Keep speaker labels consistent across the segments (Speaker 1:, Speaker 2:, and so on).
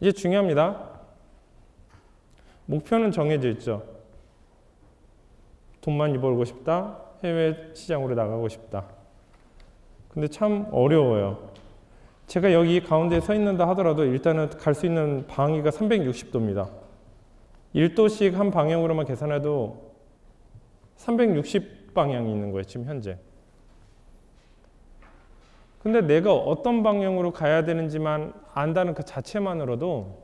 Speaker 1: 이제 중요합니다. 목표는 정해져 있죠. 돈 많이 벌고 싶다. 해외 시장으로 나가고 싶다. 근데 참 어려워요. 제가 여기 가운데에 서 있는다 하더라도 일단은 갈 수 있는 방위가 360도입니다. 1도씩 한 방향으로만 계산해도 360방향이 있는 거예요, 지금 현재. 근데 내가 어떤 방향으로 가야 되는지만 안다는 그 자체만으로도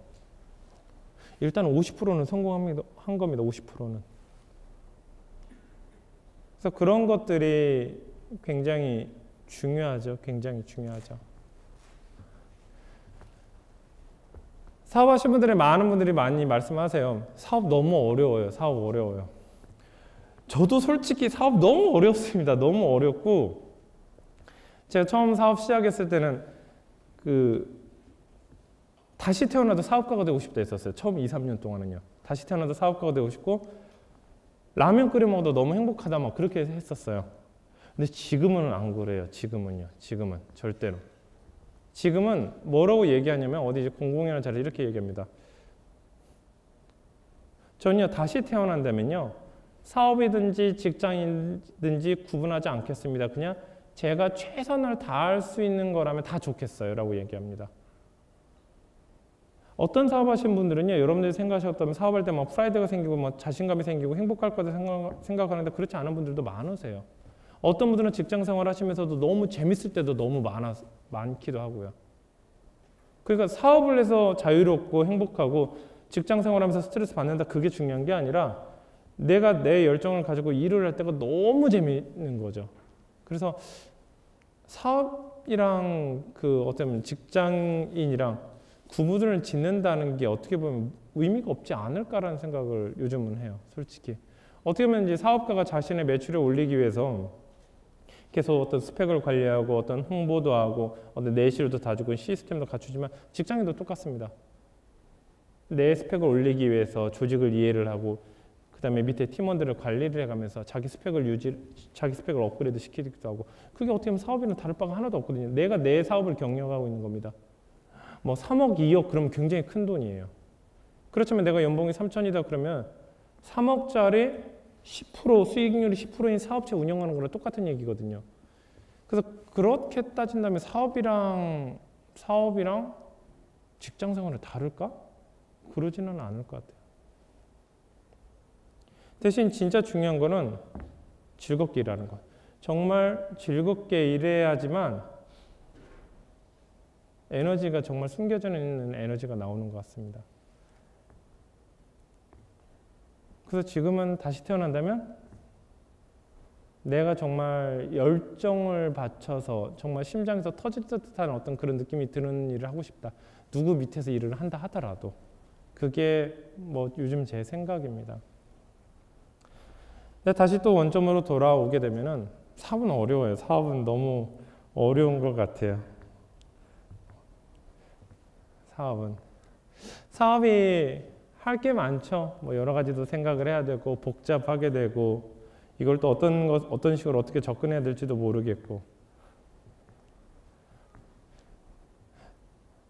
Speaker 1: 일단 50%는 성공한 겁니다, 50%는. 그래서 그런 것들이 굉장히 중요하죠, 굉장히 중요하죠. 사업하시는 분들의 많은 분들이 많이 말씀하세요. 사업 너무 어려워요. 사업 어려워요. 저도 솔직히 사업 너무 어렵습니다. 너무 어렵고 제가 처음 사업 시작했을 때는 다시 태어나도 사업가가 되고 싶다 했었어요. 처음 2, 3년 동안은요. 다시 태어나도 사업가가 되고 싶고 라면 끓여 먹어도 너무 행복하다 막 그렇게 했었어요. 근데 지금은 안 그래요. 지금은 절대로. 지금은 뭐라고 얘기하냐면 어디 이제 공공연한 자리에 이렇게 얘기합니다. 전혀 다시 태어난다면요. 사업이든지 직장이든지 구분하지 않겠습니다. 그냥 제가 최선을 다할 수 있는 거라면 다 좋겠어요. 라고 얘기합니다. 어떤 사업하시는 분들은요. 여러분들이 생각하셨다면 사업할 때 막 프라이드가 생기고 막 자신감이 생기고 행복할 거다 생각하는데 그렇지 않은 분들도 많으세요. 어떤 분들은 직장 생활 하시면서도 너무 재밌을 때도 너무 많기도 하고요. 그러니까 사업을 해서 자유롭고 행복하고 직장 생활하면서 스트레스 받는다 그게 중요한 게 아니라 내가 내 열정을 가지고 일을 할 때가 너무 재미있는 거죠. 그래서 사업이랑 어떤 직장인이랑 구분을 짓는다는 게 어떻게 보면 의미가 없지 않을까라는 생각을 요즘은 해요. 솔직히. 어떻게 보면 이제 사업가가 자신의 매출을 올리기 위해서 계속 어떤 스펙을 관리하고 어떤 홍보도 하고 어떤 내실도 다지고 시스템도 갖추지만 직장인도 똑같습니다. 내 스펙을 올리기 위해서 조직을 이해를 하고 그 다음에 밑에 팀원들을 관리를 해가면서 자기 스펙을 업그레이드 시키기도 하고 그게 어떻게 보면 사업이랑 다를 바가 하나도 없거든요. 내가 내 사업을 경영하고 있는 겁니다. 뭐 3억, 2억 그러면 굉장히 큰 돈이에요. 그렇지만 내가 연봉이 3천이다 그러면 3억짜리 10% 수익률이 10%인 사업체 운영하는 거랑 똑같은 얘기거든요. 그래서 그렇게 따진다면 사업이랑 직장 생활이 다를까? 그러지는 않을 것 같아요. 대신 진짜 중요한 거는 즐겁게 일하는 것. 정말 즐겁게 일해야지만 에너지가 정말 숨겨져 있는 에너지가 나오는 것 같습니다. 그래서 지금은 다시 태어난다면 내가 정말 열정을 바쳐서 정말 심장에서 터질 듯한 어떤 그런 느낌이 드는 일을 하고 싶다. 누구 밑에서 일을 한다 하더라도. 그게 뭐 요즘 제 생각입니다. 근데 다시 또 원점으로 돌아오게 되면은 사업은 어려워요. 사업은 너무 어려운 것 같아요. 사업이 할 게 많죠. 뭐 여러 가지도 생각을 해야 되고 복잡하게 되고 이걸 또 어떤 식으로 어떻게 접근해야 될지도 모르겠고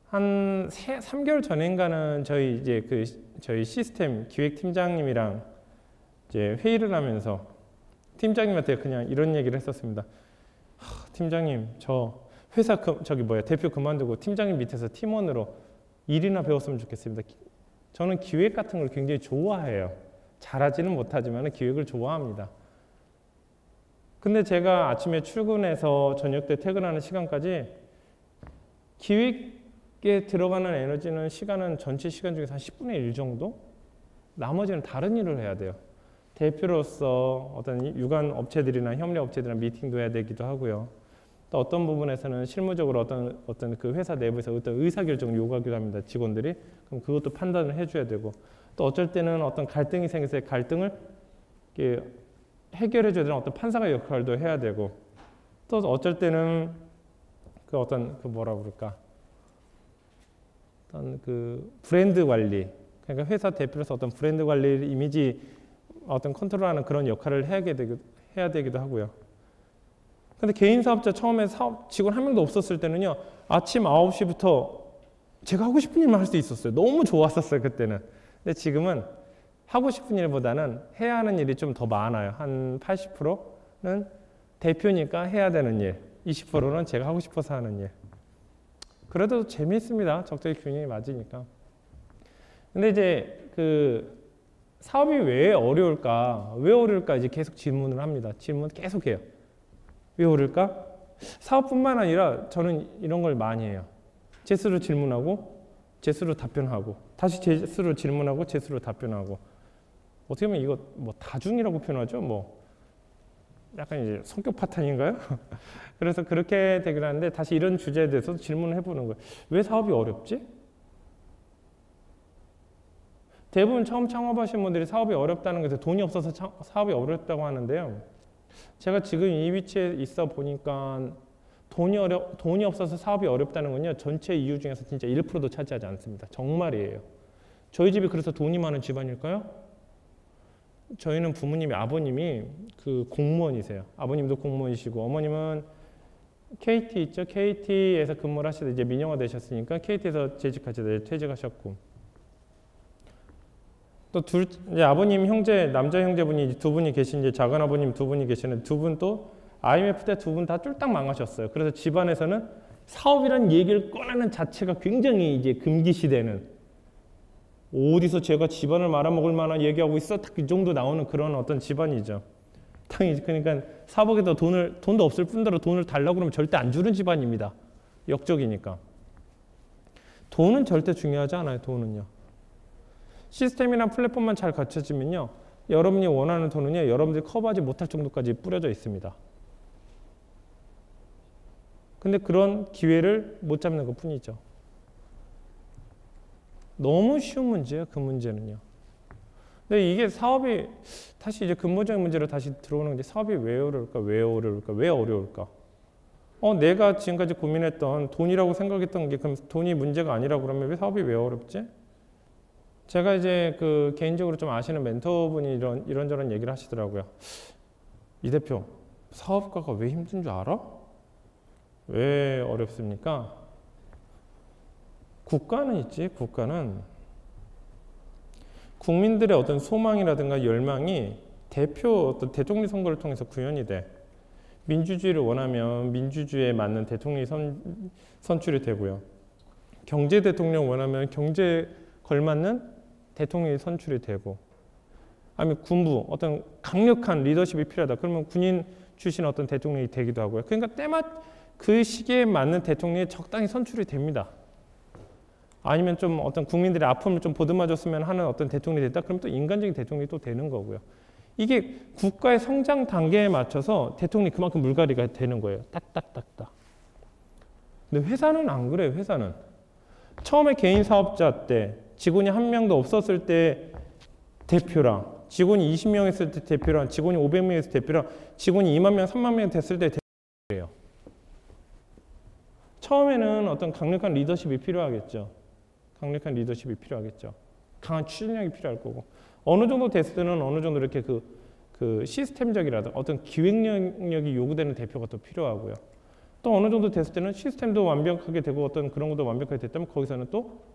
Speaker 1: 한 3개월 전인가는 저희 시스템 기획팀장님이랑 이제 회의를 하면서 팀장님한테 그냥 이런 얘기를 했었습니다. 팀장님, 저 회사 대표 그만두고 팀장님 밑에서 팀원으로 일이나 배웠으면 좋겠습니다. 저는 기획 같은 걸 굉장히 좋아해요. 잘하지는 못하지만 기획을 좋아합니다. 근데 제가 아침에 출근해서 저녁 때 퇴근하는 시간까지 기획에 들어가는 에너지는 시간은 전체 시간 중에서 한 10분의 1 정도? 나머지는 다른 일을 해야 돼요. 대표로서 어떤 유관 업체들이나 협력 업체들이랑 미팅도 해야 되기도 하고요. 또 어떤 부분에서는 실무적으로 어떤 그 회사 내부에서 어떤 의사결정을 요구하기도 합니다. 직원들이. 그럼 그것도 판단을 해줘야 되고 또 어쩔 때는 어떤 갈등이 생겼을 때 갈등을 해결해줘야 되는 어떤 판사의 역할도 해야 되고 또 어쩔 때는 어떤 브랜드 관리 그러니까 회사 대표로서 어떤 브랜드 관리 이미지 어떤 컨트롤하는 그런 역할을 해야 되기도 하고요. 근데 개인 사업자 처음에 직원 한 명도 없었을 때는요. 아침 9시부터 제가 하고 싶은 일만 할 수 있었어요. 너무 좋았었어요, 그때는. 근데 지금은 하고 싶은 일보다는 해야 하는 일이 좀 더 많아요. 한 80%는 대표니까 해야 되는 일, 20%는 제가 하고 싶어서 하는 일. 그래도 재미있습니다. 적절히 균형이 맞으니까. 근데 이제 그 사업이 왜 어려울까? 왜 어려울까? 이제 계속 질문을 합니다. 질문 계속 해요. 왜 어려울까? 사업뿐만 아니라 저는 이런 걸 많이 해요. 제 스스로 질문하고 제 스스로 답변하고 다시 제 스스로 질문하고 제 스스로 답변하고 어떻게 보면 이거 뭐 다중이라고 표현하죠. 뭐 약간 이제 성격 파탄인가요? 그래서 그렇게 되긴 하는데 다시 이런 주제에 대해서 질문을 해보는 거예요. 왜 사업이 어렵지? 대부분 처음 창업하신 분들이 사업이 어렵다는 것에 돈이 없어서 사업이 어렵다고 하는데요. 제가 지금 이 위치에 있어 보니까 돈이 없어서 사업이 어렵다는 건요. 전체 이유 중에서 진짜 1%도 차지하지 않습니다. 정말이에요. 저희 집이 그래서 돈이 많은 집안일까요? 저희는 부모님이 아버님이 그 공무원이세요. 아버님도 공무원이시고 어머님은 KT 있죠. KT에서 근무를 하시다 이제 민영화 되셨으니까 KT에서 재직하시다 퇴직하셨고 또 이제 아버님 형제 남자 형제분이 두 분이 계신 이제 작은 아버님 두 분이 계시는 두 분 또 IMF 때 두 분 다 쫄딱 망하셨어요. 그래서 집안에서는 사업이라는 얘기를 꺼내는 자체가 굉장히 이제 금기시되는 어디서 제가 집안을 말아먹을 만한 얘기하고 있어 딱 이 정도 나오는 그런 어떤 집안이죠. 그러니까 사업에다 돈도 없을 뿐더러 돈을 달라고 그러면 절대 안 주는 집안입니다. 역적이니까. 돈은 절대 중요하지 않아요. 돈은요. 시스템이나 플랫폼만 잘 갖춰지면요. 여러분이 원하는 돈은요. 여러분들이 커버하지 못할 정도까지 뿌려져 있습니다. 근데 그런 기회를 못 잡는 것 뿐이죠. 너무 쉬운 문제예요. 그 문제는요. 근데 이게 사업이 다시 이제 근본적인 문제로 다시 들어오는 게 사업이 왜 어려울까? 왜 어려울까? 왜 어려울까? 내가 지금까지 고민했던 돈이라고 생각했던 게 그럼 돈이 문제가 아니라고 그러면 왜 사업이 왜 어렵지? 제가 이제 그 개인적으로 좀 아시는 멘토분이 이런저런 얘기를 하시더라고요. 이 대표, 사업가가 왜 힘든 줄 알아? 왜 어렵습니까? 국가는 있지, 국가는. 국민들의 어떤 소망이라든가 열망이 어떤 대통령 선거를 통해서 구현이 돼. 민주주의를 원하면 민주주의에 맞는 대통령이 선출이 되고요. 경제 대통령 원하면 경제에 걸맞는 대통령이 선출이 되고 아니면 군부, 어떤 강력한 리더십이 필요하다. 그러면 군인 출신 어떤 대통령이 되기도 하고요. 그러니까 때마다 그 시기에 맞는 대통령이 적당히 선출이 됩니다. 아니면 좀 어떤 국민들의 아픔을 좀 보듬어줬으면 하는 어떤 대통령이 됐다. 그럼 또 인간적인 대통령이 또 되는 거고요. 이게 국가의 성장 단계에 맞춰서 대통령이 그만큼 물갈이가 되는 거예요. 딱딱딱딱. 근데 회사는 안 그래요. 회사는. 처음에 개인 사업자 때 직원이 한 명도 없었을 때 대표랑 직원이 20명 했을 때 대표랑 직원이 500명 했을 때 대표랑 직원이 2만 명, 3만 명 됐을 때 대표예요. 처음에는 어떤 강력한 리더십이 필요하겠죠. 강력한 리더십이 필요하겠죠. 강한 추진력이 필요할 거고 어느 정도 됐을 때는 어느 정도 이렇게 그 시스템적이라든가 어떤 기획 능력이 요구되는 대표가 또 필요하고요. 또 어느 정도 됐을 때는 시스템도 완벽하게 되고 어떤 그런 것도 완벽하게 됐다면 거기서는 또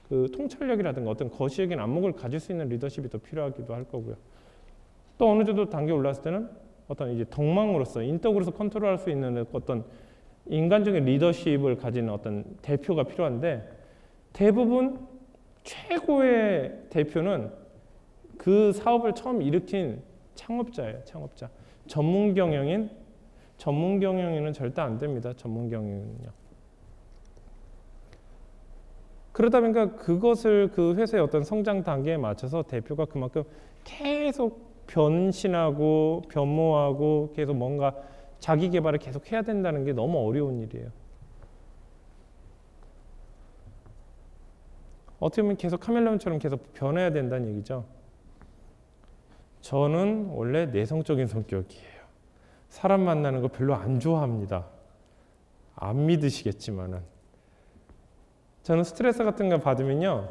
Speaker 1: 그 통찰력이라든가 어떤 거시적인 안목을 가질 수 있는 리더십이 더 필요하기도 할 거고요. 또 어느 정도 단계 올랐을 때는 어떤 이제 덕망으로서 인덕으로서 컨트롤할 수 있는 어떤 인간적인 리더십을 가진 어떤 대표가 필요한데 대부분 최고의 대표는 그 사업을 처음 일으킨 창업자예요. 창업자. 전문 경영인은 절대 안 됩니다. 전문 경영인은요. 그러다 보니까 그것을 그 회사의 어떤 성장 단계에 맞춰서 대표가 그만큼 계속 변신하고 변모하고 계속 뭔가 자기 개발을 계속 해야 된다는 게 너무 어려운 일이에요. 어떻게 보면 계속 카멜레온처럼 계속 변해야 된다는 얘기죠. 저는 원래 내성적인 성격이에요. 사람 만나는 거 별로 안 좋아합니다. 안 믿으시겠지만은. 저는 스트레스 같은 거 받으면요.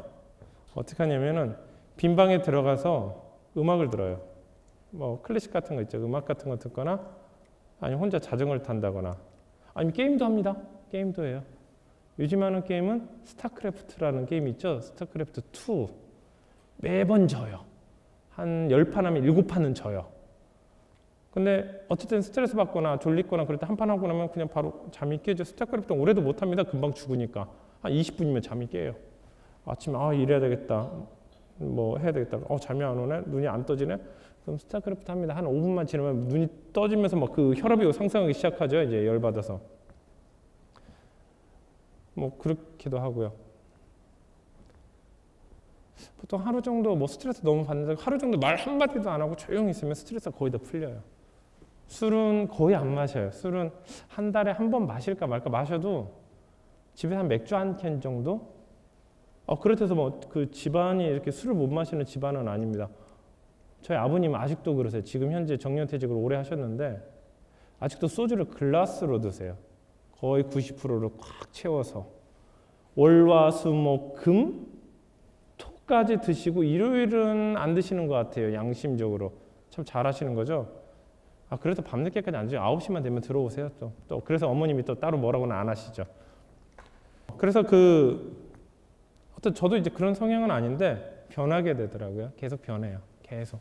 Speaker 1: 어떻게 하냐면은 빈 방에 들어가서 음악을 들어요. 뭐 클래식 같은 거 있죠. 음악 같은 거 듣거나 아니면 혼자 자전거를 탄다거나 아니면 게임도 합니다. 게임도 해요. 요즘 하는 게임은 스타크래프트라는 게임 있죠. 스타크래프트 2. 매번 져요. 한 10판 하면 7판은 져요. 근데 어쨌든 스트레스 받거나 졸리거나 그럴 때 한 판 하고 나면 그냥 바로 잠이 깨죠. 스타크래프트 오래도 못합니다. 금방 죽으니까. 한 20분이면 잠이 깨요. 아침에 일해야 되겠다. 뭐 해야 되겠다. 잠이 안 오네. 눈이 안 떠지네. 그럼 스타크래프트 합니다. 한 5분만 지나면 눈이 떠지면서 막 그 혈압이 상승하기 시작하죠. 이제 열받아서. 뭐 그렇기도 하고요. 보통 하루 정도 뭐 스트레스 너무 받는데 하루 정도 말 한마디도 안 하고 조용히 있으면 스트레스가 거의 다 풀려요. 술은 거의 안 마셔요. 술은 한 달에 한 번 마실까 말까 마셔도 집에 한 맥주 한 캔 정도? 그렇다고 뭐 그 집안이 이렇게 술을 못 마시는 집안은 아닙니다. 저희 아버님은 아직도 그러세요. 지금 현재 정년퇴직을 오래 하셨는데 아직도 소주를 글라스로 드세요. 거의 90%를 꽉 채워서 월화수목금 토까지 드시고 일요일은 안 드시는 것 같아요. 양심적으로. 참 잘하시는 거죠. 그래서 밤늦게까지 안 드세요. 9시만 되면 들어오세요. 또 그래서 어머님이 또 따로 뭐라고는 안 하시죠. 그래서 저도 이제 그런 성향은 아닌데 변하게 되더라고요. 계속 변해요. 계속.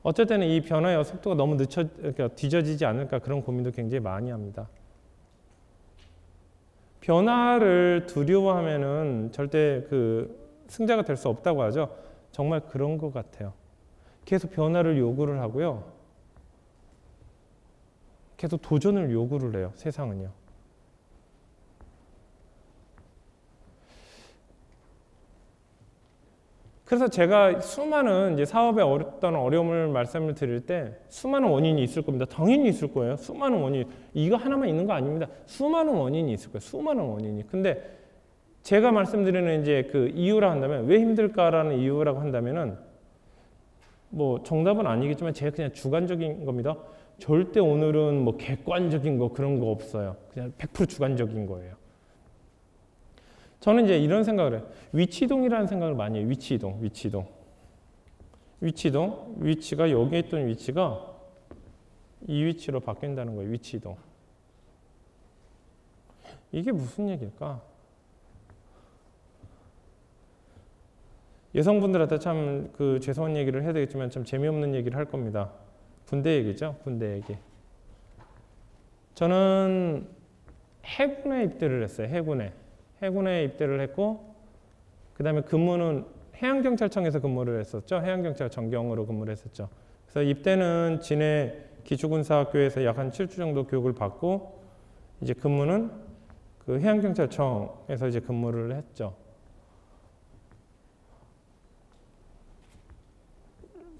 Speaker 1: 어쩔 때는 이 변화의 속도가 너무 그러니까 뒤져지지 않을까 그런 고민도 굉장히 많이 합니다. 변화를 두려워하면은 절대 승자가 될 수 없다고 하죠. 정말 그런 것 같아요. 계속 변화를 요구를 하고요. 계속 도전을 요구를 해요. 세상은요. 그래서 제가 수많은 이제 사업에 어떤 어려움을 말씀을 드릴 때 수많은 원인이 있을 겁니다. 당연히 있을 거예요. 수많은 원인. 이거 하나만 있는 거 아닙니다. 수많은 원인이 있을 거예요. 수많은 원인이. 근데 제가 말씀드리는 이제 그 이유라 한다면 왜 힘들까라는 이유라고 한다면은 뭐 정답은 아니겠지만 제가 그냥 주관적인 겁니다. 절대 오늘은 뭐 객관적인 거 그런 거 없어요. 그냥 100% 주관적인 거예요. 저는 이제 이런 생각을 해요. 위치이동이라는 생각을 많이 해요. 위치이동. 위치가 여기에 있던 위치가 이 위치로 바뀐다는 거예요. 위치이동. 이게 무슨 얘기일까? 여성분들한테 참 죄송한 얘기를 해야 되겠지만 참 재미없는 얘기를 할 겁니다. 군대 얘기죠. 군대 얘기. 저는 해군에 입대를 했어요. 해군에 입대를 했고 그 다음에 근무는 해양경찰청에서 근무를 했었죠. 해양경찰 전경으로 근무를 했었죠. 그래서 입대는 진해 기초군사학교에서 약 한 7주 정도 교육을 받고 이제 근무는 그 해양경찰청에서 이제 근무를 했죠.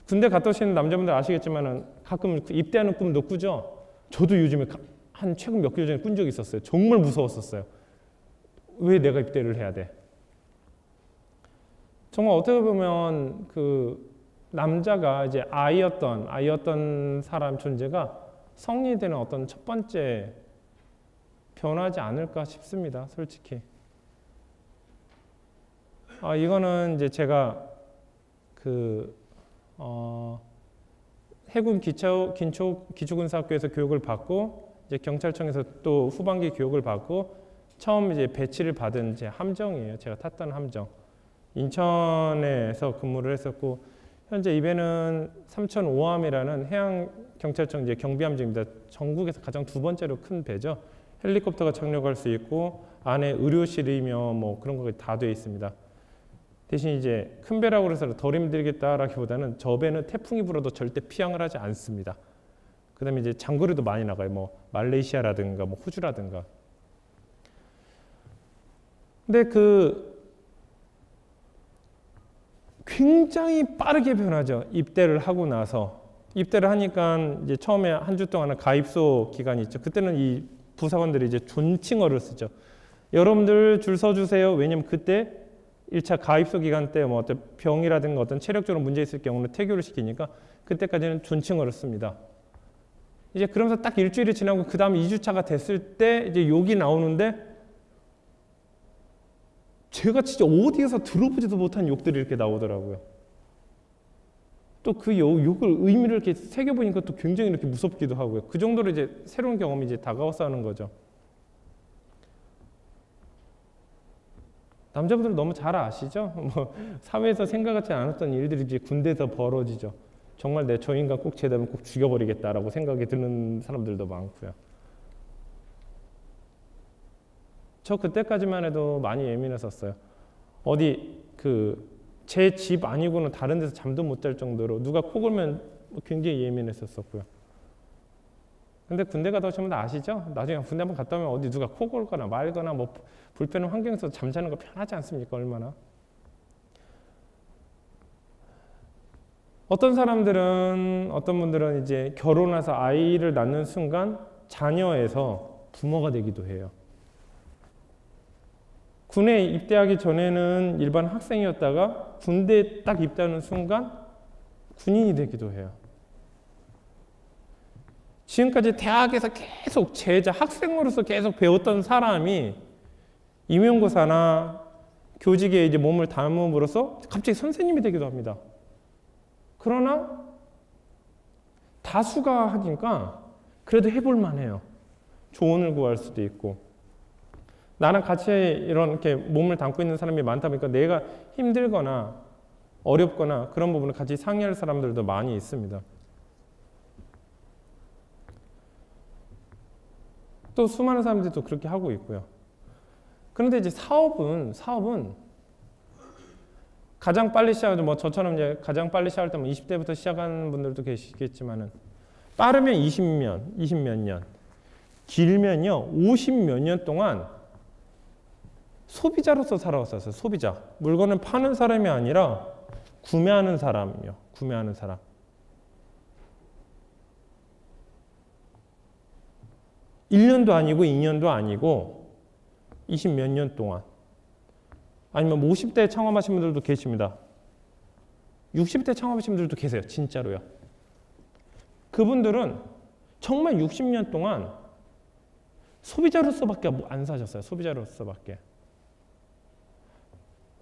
Speaker 1: 군대 갔다 오시는 남자분들 아시겠지만은 가끔 입대하는 꿈도 꾸죠. 저도 요즘에 한 최근 몇 개월 전에 꾼 적이 있었어요. 정말 무서웠었어요. 왜 내가 입대를 해야 돼? 정말 어떻게 보면 그 남자가 이제 아이였던 사람 존재가 성리되는 어떤 첫 번째 변하지 않을까 싶습니다. 솔직히. 이거는 이제 제가 해군 기초군사학교에서 교육을 받고 이제 경찰청에서 또 후반기 교육을 받고 처음 이제 배치를 받은 제 함정이에요. 제가 탔던 함정. 인천에서 근무를 했었고 현재 입에는 3005함이라는 해양경찰청 이제 경비함정입니다. 전국에서 가장 두 번째로 큰 배죠. 헬리콥터가 착륙할 수 있고 안에 의료실이며 뭐 그런 것이 다 되어 있습니다. 대신 이제 큰 배라고 해서 덜 힘들겠다라기보다는 저 배는 태풍이 불어도 절대 피항을 하지 않습니다. 그다음에 이제 장거리도 많이 나가요. 뭐 말레이시아라든가 뭐 호주라든가. 근데 굉장히 빠르게 변하죠. 입대를 하고 나서. 입대를 하니까 이제 처음에 한 주 동안은 가입소 기간이 있죠. 그때는 이 부사관들이 이제 존칭어를 쓰죠. 여러분들 줄 서주세요. 왜냐면 그때 1차 가입소 기간 때 뭐 어떤 병이라든가 어떤 체력적으로 문제 있을 경우는 퇴교를 시키니까 그때까지는 존칭어를 씁니다. 이제 그러면서 딱 일주일이 지나고 그 다음 2주차가 됐을 때 이제 욕이 나오는데 제가 진짜 어디에서 들어보지도 못한 욕들이 이렇게 나오더라고요. 또 그 욕을 의미를 이렇게 새겨보니까 또 굉장히 이렇게 무섭기도 하고요. 그 정도로 이제 새로운 경험이 이제 다가와서 하는 거죠. 남자분들 너무 잘 아시죠? 뭐 사회에서 생각하지 않았던 일들이 이제 군대에서 벌어지죠. 정말 저 인간 꼭 제대로 꼭 죽여버리겠다라고 생각이 드는 사람들도 많고요. 저 그때까지만 해도 많이 예민했었어요. 어디 제 집 아니고는 다른 데서 잠도 못 잘 정도로 누가 코 골면 굉장히 예민했었고요. 근데 군대 가다 오시면 아시죠? 나중에 군대 한번 갔다 오면 어디 누가 코 골거나 말거나 뭐 불편한 환경에서 잠자는 거 편하지 않습니까? 얼마나. 어떤 분들은 이제 결혼해서 아이를 낳는 순간 자녀에서 부모가 되기도 해요. 군에 입대하기 전에는 일반 학생이었다가 군대에 딱 입대하는 순간 군인이 되기도 해요. 지금까지 대학에서 계속 학생으로서 계속 배웠던 사람이 임용고사나 교직에 이제 몸을 담음으로써 갑자기 선생님이 되기도 합니다. 그러나 다수가 하니까 그래도 해볼 만해요. 조언을 구할 수도 있고. 나랑 같이 이렇게 몸을 담고 있는 사람이 많다 보니까 내가 힘들거나 어렵거나 그런 부분을 같이 상의할 사람들도 많이 있습니다. 또 수많은 사람들이 또 그렇게 하고 있고요. 그런데 이제 사업은 가장 빨리 시작하죠. 뭐 저처럼 이제 가장 빨리 시작할 때 20대부터 시작하는 분들도 계시겠지만은 빠르면 20몇 년, 길면요 50몇 년 동안 소비자로서 살아왔었어요. 소비자. 물건을 파는 사람이 아니라 구매하는 사람이요. 구매하는 사람. (1년도) 아니고 (2년도) 아니고 20몇 년 동안. 아니면 50대에 창업하신 분들도 계십니다. 60대 창업하신 분들도 계세요. 진짜로요. 그분들은 정말 60년 동안 소비자로서밖에 안 사셨어요. 소비자로서밖에.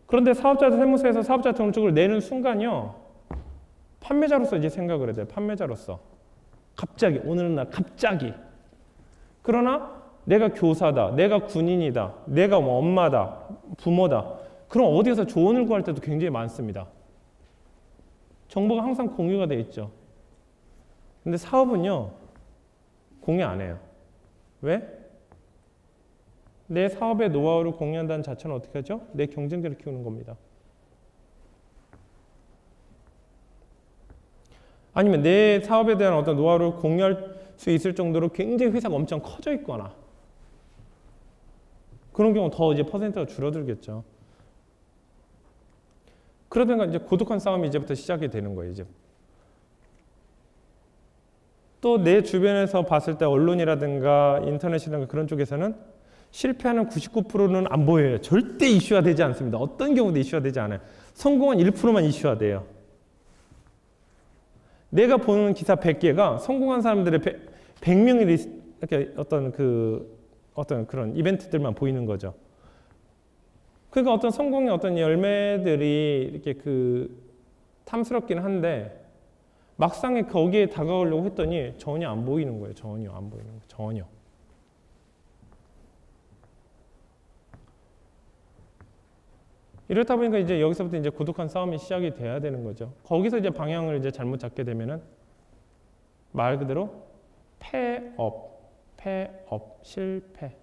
Speaker 1: 그런데 사업자 세무서에서 사업자 등록증을 내는 순간요. 판매자로서 이제 생각을 해야 돼요. 판매자로서. 갑자기 어느 날 갑자기. 그러나 내가 교사다. 내가 군인이다. 내가 뭐 엄마다. 부모다. 그럼 어디에서 조언을 구할 때도 굉장히 많습니다. 정보가 항상 공유가 돼 있죠. 근데 사업은요. 공유 안 해요. 왜? 내 사업의 노하우를 공유한다는 자체는 어떻게 하죠? 내 경쟁자를 키우는 겁니다. 아니면 내 사업에 대한 어떤 노하우를 공유할 수 있을 정도로 굉장히 회사가 엄청 커져 있거나 그런 경우 더 이제 퍼센트가 줄어들겠죠. 그러다가 이제 고독한 싸움이 이제부터 시작이 되는 거예요. 이제. 또 내 주변에서 봤을 때 언론이라든가 인터넷이라든가 그런 쪽에서는 실패하는 99%는 안 보여요. 절대 이슈화 되지 않습니다. 어떤 경우도 이슈화 되지 않아요. 성공한 1%만 이슈화 돼요. 내가 보는 기사 100개가 성공한 사람들의 100명의 이렇게 어떤 그런 이벤트들만 보이는 거죠. 그러니까 어떤 성공의 어떤 열매들이 이렇게 탐스럽긴 한데 막상에 거기에 다가오려고 했더니 전혀 안 보이는 거예요. 전혀 안 보이는 거예요. 전혀. 이렇다 보니까 이제 여기서부터 이제 고독한 싸움이 시작이 돼야 되는 거죠. 거기서 이제 방향을 이제 잘못 잡게 되면은 말 그대로 폐업, 실패.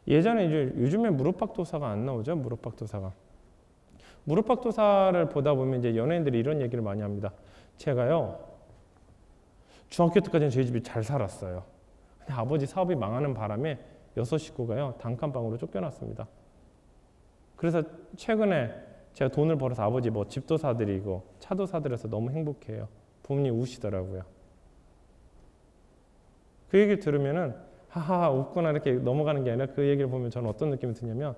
Speaker 1: 예전에 이제 요즘에 무릎팍도사가 안 나오죠. 무릎팍도사가. 무릎팍도사를 보다 보면 이제 연예인들이 이런 얘기를 많이 합니다. 제가요 중학교 때까지는 저희 집이 잘 살았어요. 근데 아버지 사업이 망하는 바람에 6 식구가요 단칸방으로 쫓겨났습니다. 그래서 최근에 제가 돈을 벌어서 아버지 뭐 집도 사드리고 차도 사드려서 너무 행복해요. 부모님 우시더라고요. 그 얘기를 들으면은 하하 웃거나 이렇게 넘어가는 게 아니라 그 얘기를 보면 저는 어떤 느낌이 드냐면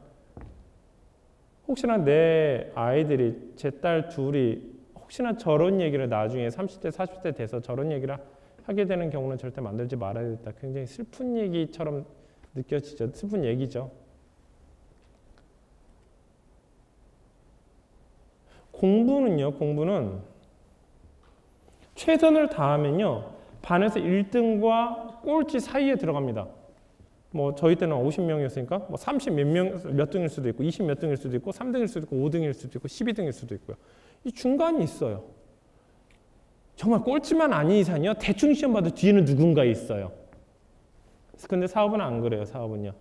Speaker 1: 혹시나 내 아이들이 제 딸 둘이 혹시나 저런 얘기를 나중에 30대 40대 돼서 저런 얘기를 하게 되는 경우는 절대 만들지 말아야겠다. 굉장히 슬픈 얘기처럼 느껴지죠. 슬픈 얘기죠. 공부는 최선을 다하면요 반에서 1등과 꼴찌 사이에 들어갑니다. 뭐 저희 때는 50명이었으니까 뭐 30 몇 등일 수도 있고 20 몇 등일 수도 있고 3등일 수도 있고 5등일 수도 있고 12등일 수도 있고요. 이 중간이 있어요. 정말 꼴찌만 아닌 이상이요. 대충 시험 봐도 뒤에는 누군가 있어요. 근데 사업은 안 그래요. 사업은요.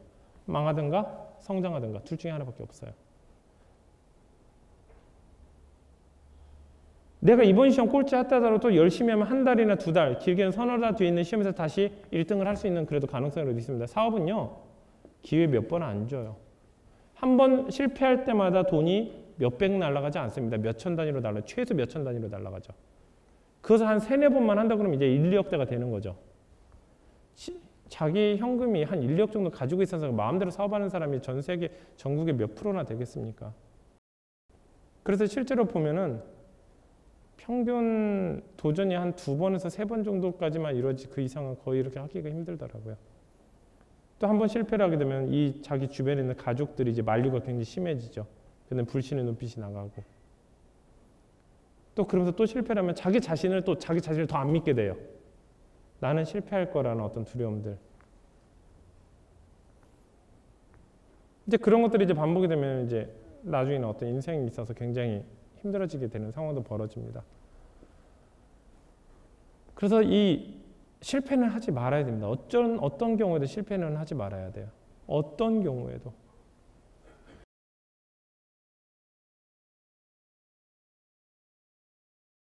Speaker 1: 망하든가 성장하든가 둘 중에 하나밖에 없어요. 내가 이번 시험 꼴찌 했다더라도 또 열심히 하면 한 달이나 두 달, 길게는 서너 달 뒤에 있는 시험에서 다시 1등을 할 수 있는 그래도 가능성이 있습니다. 사업은요. 기회 몇 번 안 줘요. 한 번 실패할 때마다 돈이 몇백 날아가지 않습니다. 몇천 단위로 날아가죠. 최소 몇천 단위로 날아가죠. 그것을 한 세네 번만 한다 그러면 이제 1, 2억대가 되는 거죠. 자기 현금이 한 1, 2억 정도 가지고 있어서 마음대로 사업하는 사람이 전 세계 전국에 몇 프로나 되겠습니까? 그래서 실제로 보면은 평균 도전이 한 2번에서 3번 정도까지만 이루어지 그 이상은 거의 이렇게 하기가 힘들더라고요. 또 한 번 실패를 하게 되면 이 자기 주변에 있는 가족들이 이제 만류가 굉장히 심해지죠. 그다음에 불신의 눈빛이 나가고 또 그러면서 또 실패를 하면 자기 자신을 더 안 믿게 돼요. 나는 실패할 거라는 어떤 두려움들. 이제 그런 것들이 이제 반복이 되면 이제 나중에는 어떤 인생에 있어서 굉장히 힘들어지게 되는 상황도 벌어집니다. 그래서 이 실패는 하지 말아야 됩니다. 어떤 경우에도 실패는 하지 말아야 돼요. 어떤 경우에도.